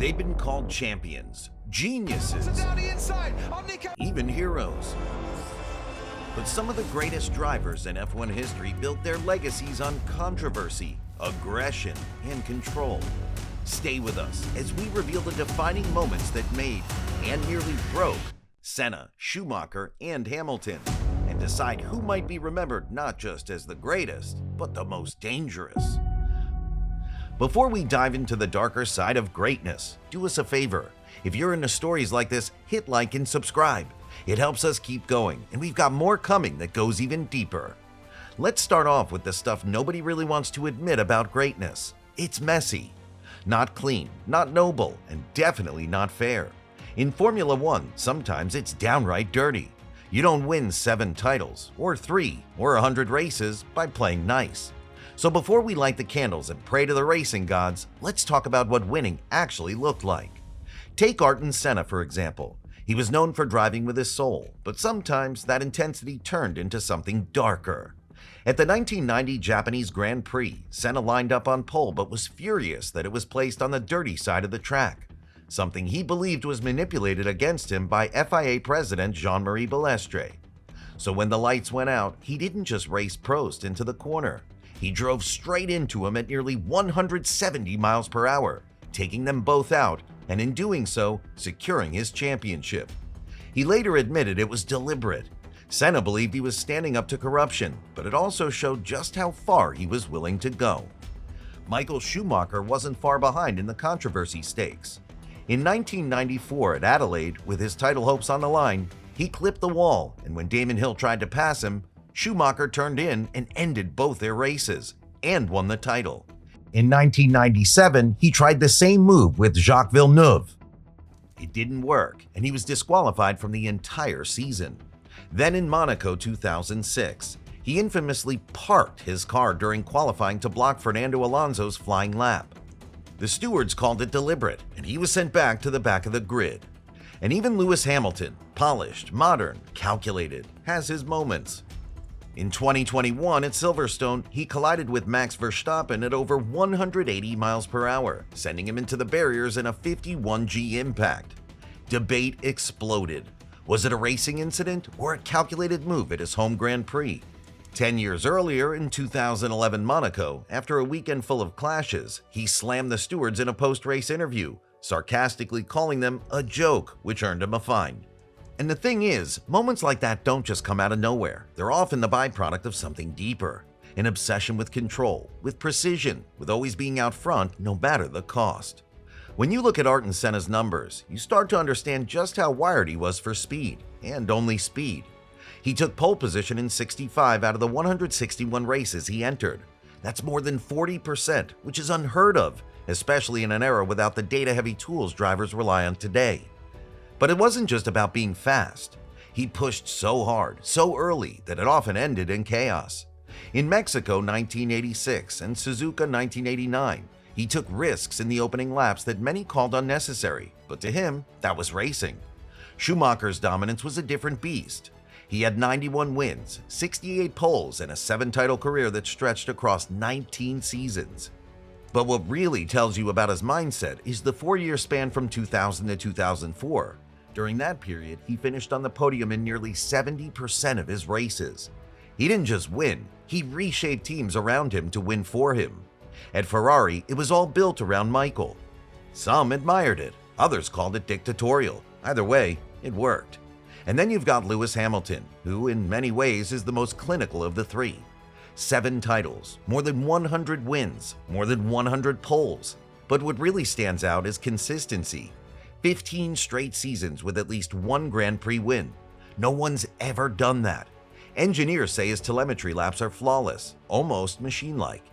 They've been called champions, geniuses, even heroes. But some of the greatest drivers in F1 history built their legacies on controversy, aggression, and control. Stay with us as we reveal the defining moments that made and nearly broke Senna, Schumacher, and Hamilton, and decide who might be remembered not just as the greatest, but the most dangerous. Before we dive into the darker side of greatness, do us a favor. If you're into stories like this, hit like and subscribe. It helps us keep going, and we've got more coming that goes even deeper. Let's start off with the stuff nobody really wants to admit about greatness. It's messy. Not clean, not noble, and definitely not fair. In Formula One, sometimes it's downright dirty. You don't win 7 titles, or 3, or 100 races by playing nice. So before we light the candles and pray to the racing gods, let's talk about what winning actually looked like. Take Ayrton Senna, for example. He was known for driving with his soul, but sometimes that intensity turned into something darker. At the 1990 Japanese Grand Prix, Senna lined up on pole but was furious that it was placed on the dirty side of the track, something he believed was manipulated against him by FIA President Jean-Marie Balestre. So when the lights went out, he didn't just race Prost into the corner. He drove straight into him at nearly 170 miles per hour, taking them both out, and in doing so, securing his championship. He later admitted it was deliberate. Senna believed he was standing up to corruption, but it also showed just how far he was willing to go. Michael Schumacher wasn't far behind in the controversy stakes. In 1994 at Adelaide, with his title hopes on the line, he clipped the wall, and when Damon Hill tried to pass him, Schumacher turned in and ended both their races, and won the title. In 1997, he tried the same move with Jacques Villeneuve. It didn't work, and he was disqualified from the entire season. Then in Monaco 2006, he infamously parked his car during qualifying to block Fernando Alonso's flying lap. The stewards called it deliberate, and he was sent back to the back of the grid. And even Lewis Hamilton, polished, modern, calculated, has his moments. In 2021 at Silverstone, he collided with Max Verstappen at over 180 miles per hour, sending him into the barriers in a 51G impact. Debate exploded. Was it a racing incident or a calculated move at his home Grand Prix? 10 years earlier, in 2011 Monaco, after a weekend full of clashes, he slammed the stewards in a post-race interview, sarcastically calling them a joke, which earned him a fine. And the thing is, moments like that don't just come out of nowhere. They're often the byproduct of something deeper. An obsession with control, with precision, with always being out front no matter the cost. When you look at Ayrton Senna's numbers, you start to understand just how wired he was for speed, and only speed. He took pole position in 65 out of the 161 races he entered. That's more than 40%, which is unheard of, especially in an era without the data-heavy tools drivers rely on today. But it wasn't just about being fast. He pushed so hard, so early, that it often ended in chaos. In Mexico 1986 and Suzuka 1989, he took risks in the opening laps that many called unnecessary, but to him, that was racing. Schumacher's dominance was a different beast. He had 91 wins, 68 poles, and a 7-title career that stretched across 19 seasons. But what really tells you about his mindset is the 4-year span from 2000 to 2004. During that period, he finished on the podium in nearly 70% of his races. He didn't just win, he reshaped teams around him to win for him. At Ferrari, it was all built around Michael. Some admired it, others called it dictatorial. Either way, it worked. And then you've got Lewis Hamilton, who in many ways is the most clinical of the three. 7 titles, more than 100 wins, more than 100 poles. But what really stands out is consistency. 15 straight seasons with at least 1 Grand Prix win. No one's ever done that. Engineers say his telemetry laps are flawless, almost machine-like.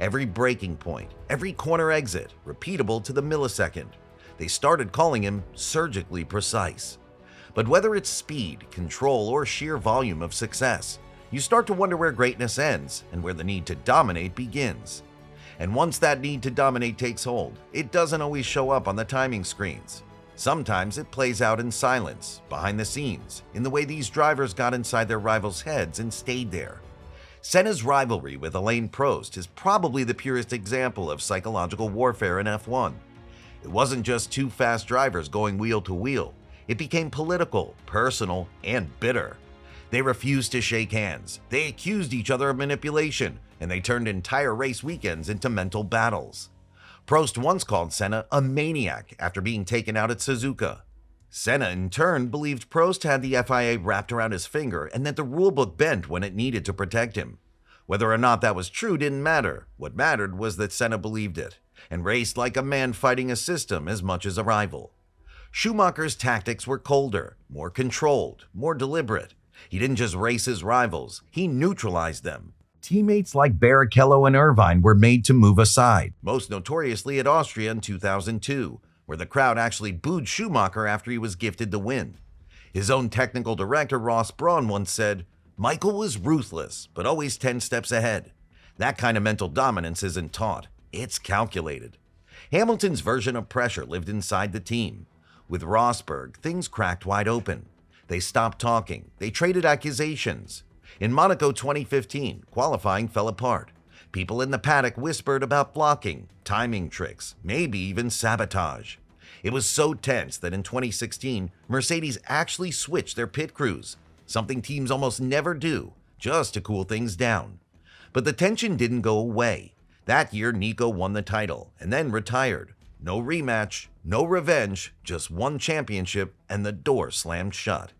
Every braking point, every corner exit, repeatable to the millisecond. They started calling him surgically precise. But whether it's speed, control, or sheer volume of success, you start to wonder where greatness ends and where the need to dominate begins. And once that need to dominate takes hold, it doesn't always show up on the timing screens. Sometimes it plays out in silence, behind the scenes, in the way these drivers got inside their rivals' heads and stayed there. Senna's rivalry with Alain Prost is probably the purest example of psychological warfare in F1. It wasn't just two fast drivers going wheel to wheel. It became political, personal, and bitter. They refused to shake hands, they accused each other of manipulation, and they turned entire race weekends into mental battles. Prost once called Senna a maniac after being taken out at Suzuka. Senna, in turn, believed Prost had the FIA wrapped around his finger and that the rulebook bent when it needed to protect him. Whether or not that was true didn't matter. What mattered was that Senna believed it, and raced like a man fighting a system as much as a rival. Schumacher's tactics were colder, more controlled, more deliberate. He didn't just race his rivals, he neutralized them. Teammates like Barrichello and Irvine were made to move aside, most notoriously at Austria in 2002, where the crowd actually booed Schumacher after he was gifted the win. His own technical director Ross Brawn once said, "Michael was ruthless, but always 10 steps ahead." That kind of mental dominance isn't taught, it's calculated. Hamilton's version of pressure lived inside the team. With Rosberg, things cracked wide open. They stopped talking, they traded accusations. In Monaco 2015, qualifying fell apart. People in the paddock whispered about blocking, timing tricks, maybe even sabotage. It was so tense that in 2016, Mercedes actually switched their pit crews, something teams almost never do, just to cool things down. But the tension didn't go away. That year, Nico won the title and then retired. No rematch, no revenge, just one championship, and the door slammed shut.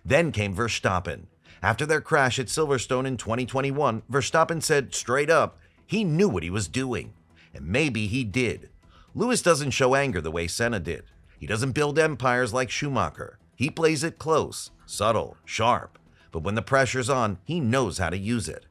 Then came Verstappen. After their crash at Silverstone in 2021, Verstappen said straight up he knew what he was doing. And maybe he did. Lewis doesn't show anger the way Senna did. He doesn't build empires like Schumacher. He plays it close, subtle, sharp. But when the pressure's on, he knows how to use it.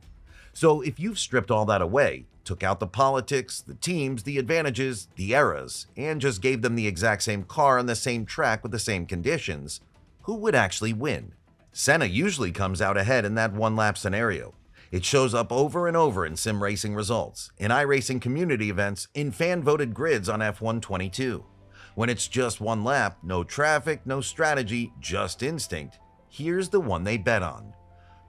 So if you've stripped all that away, took out the politics, the teams, the advantages, the eras, and just gave them the exact same car on the same track with the same conditions, who would actually win? Senna usually comes out ahead in that one-lap scenario. It shows up over and over in sim racing results, in iRacing community events, in fan-voted grids on F1 22. When it's just one lap, no traffic, no strategy, just instinct, here's the one they bet on.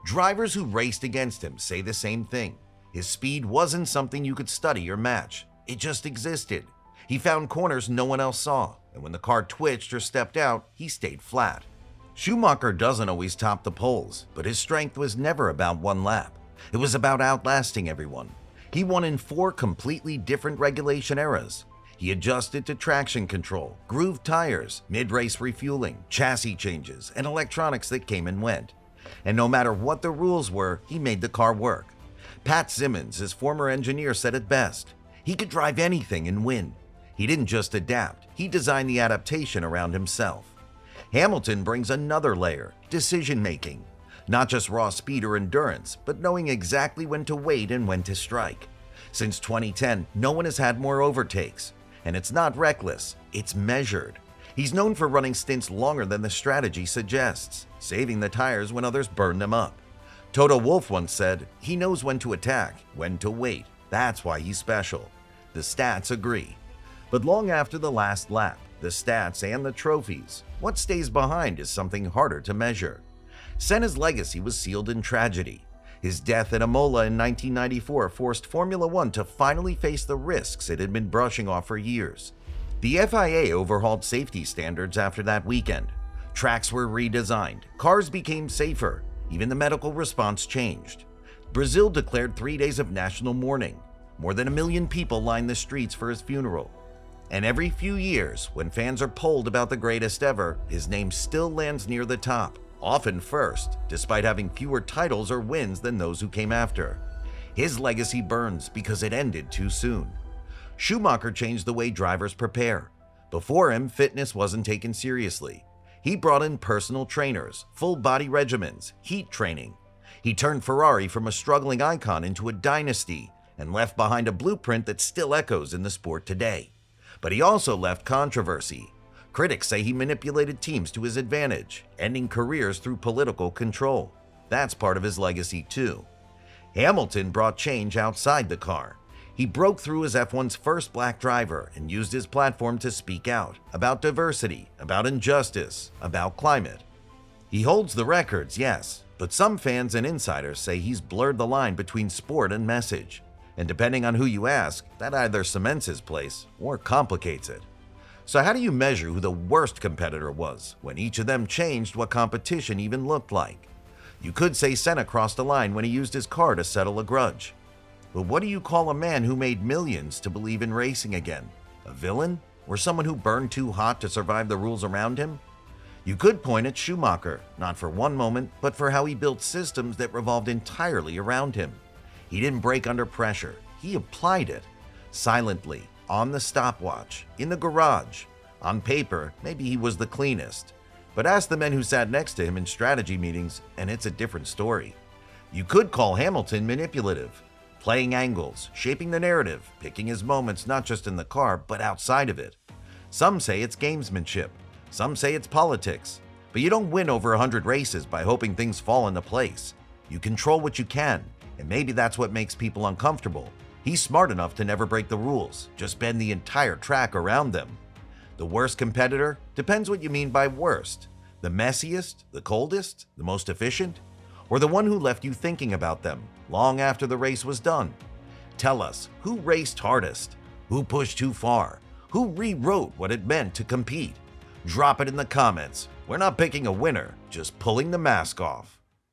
Drivers who raced against him say the same thing. His speed wasn't something you could study or match. It just existed. He found corners no one else saw, and when the car twitched or stepped out, he stayed flat. Schumacher doesn't always top the polls, but his strength was never about one lap. It was about outlasting everyone. He won in 4 completely different regulation eras. He adjusted to traction control, grooved tires, mid-race refueling, chassis changes, and electronics that came and went. And no matter what the rules were, he made the car work. Pat Simmons, his former engineer, said it best. He could drive anything and win. He didn't just adapt, he designed the adaptation around himself. Hamilton brings another layer, decision-making. Not just raw speed or endurance, but knowing exactly when to wait and when to strike. Since 2010, no one has had more overtakes. And it's not reckless, it's measured. He's known for running stints longer than the strategy suggests, saving the tires when others burn them up. Toto Wolff once said, he knows when to attack, when to wait. That's why he's special. The stats agree. But long after the last lap, the stats and the trophies, what stays behind is something harder to measure. Senna's legacy was sealed in tragedy. His death at Imola in 1994 forced Formula One to finally face the risks it had been brushing off for years. The FIA overhauled safety standards after that weekend. Tracks were redesigned, cars became safer, even the medical response changed. Brazil declared 3 days of national mourning. More than 1 million people lined the streets for his funeral. And every few years, when fans are polled about the greatest ever, his name still lands near the top, often first, despite having fewer titles or wins than those who came after. His legacy burns because it ended too soon. Schumacher changed the way drivers prepare. Before him, fitness wasn't taken seriously. He brought in personal trainers, full-body regimens, heat training. He turned Ferrari from a struggling icon into a dynasty and left behind a blueprint that still echoes in the sport today. But he also left controversy. Critics say he manipulated teams to his advantage, ending careers through political control. That's part of his legacy too. Hamilton brought change outside the car. He broke through as F1's first black driver and used his platform to speak out about diversity, about injustice, about climate. He holds the records, yes, but some fans and insiders say he's blurred the line between sport and message. And depending on who you ask, that either cements his place or complicates it. So how do you measure who the worst competitor was when each of them changed what competition even looked like? You could say Senna crossed a line when he used his car to settle a grudge. But what do you call a man who made millions to believe in racing again? A villain? Or someone who burned too hot to survive the rules around him? You could point at Schumacher, not for one moment, but for how he built systems that revolved entirely around him. He didn't break under pressure. He applied it. Silently, on the stopwatch, in the garage. On paper, maybe he was the cleanest. But ask the men who sat next to him in strategy meetings, and it's a different story. You could call Hamilton manipulative, playing angles, shaping the narrative, picking his moments not just in the car, but outside of it. Some say it's gamesmanship. Some say it's politics. But you don't win over 100 races by hoping things fall into place. You control what you can, and maybe that's what makes people uncomfortable. He's smart enough to never break the rules, just bend the entire track around them. The worst competitor? Depends what you mean by worst. The messiest, the coldest, the most efficient? Or the one who left you thinking about them long after the race was done? Tell us, who raced hardest? Who pushed too far? Who rewrote what it meant to compete? Drop it in the comments. We're not picking a winner, just pulling the mask off.